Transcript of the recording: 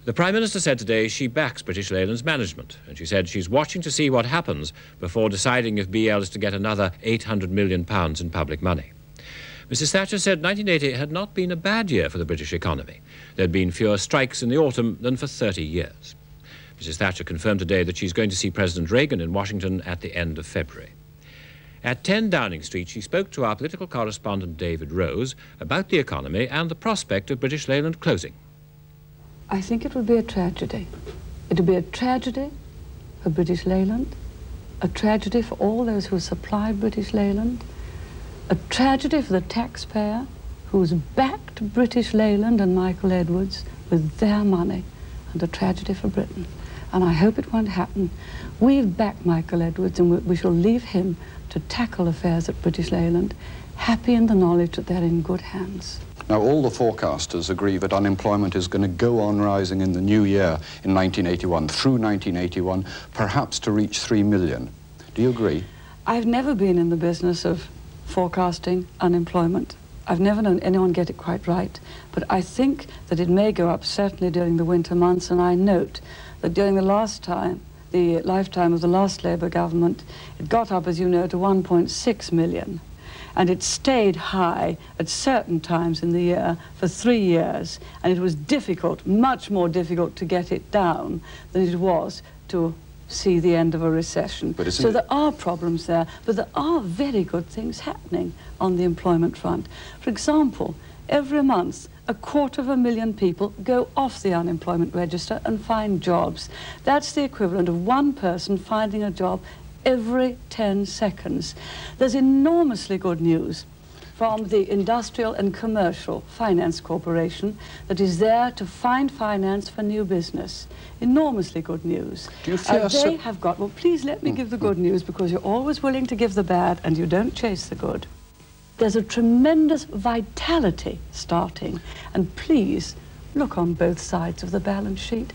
The Prime Minister said today she backs British Leyland's management, and she said she's watching to see what happens before deciding if BL is to get another £800 million in public money. Mrs Thatcher said 1980 had not been a bad year for the British economy. There had been fewer strikes in the autumn than for 30 years. Mrs Thatcher confirmed today that she's going to see President Reagan in Washington at the end of February. At 10 Downing Street, she spoke to our political correspondent David Rose about the economy and the prospect of British Leyland closing. I think it would be a tragedy. It would be a tragedy for British Leyland, a tragedy for all those who supply British Leyland, a tragedy for the taxpayer who's backed British Leyland and Michael Edwards with their money, and a tragedy for Britain. And I hope it won't happen. We've backed Michael Edwards, and we shall leave him to tackle affairs at British Leyland, happy in the knowledge that they're in good hands. Now, all the forecasters agree that unemployment is going to go on rising in the new year in 1981, through 1981, perhaps to reach 3 million. Do you agree? I've never been in the business of forecasting unemployment. I've never known anyone get it quite right, but I think that it may go up certainly during the winter months, and I note that during the lifetime of the last Labour government, it got up, as you know, to 1.6 million. And it stayed high at certain times in the year for 3 years, and it was difficult, much more difficult to get it down than it was to see the end of a recession. So there are problems there, but there are very good things happening on the employment front. For example, every month, 250,000 people go off the unemployment register and find jobs. That's the equivalent of one person finding a job every 10 seconds. There's enormously good news from the Industrial and Commercial Finance Corporation that is there to find finance for new business. Enormously good news. Do you fear they have got, well, please let me give the good news, because you're always willing to give the bad and you don't chase the good. There's a tremendous vitality starting, and please look on both sides of the balance sheet.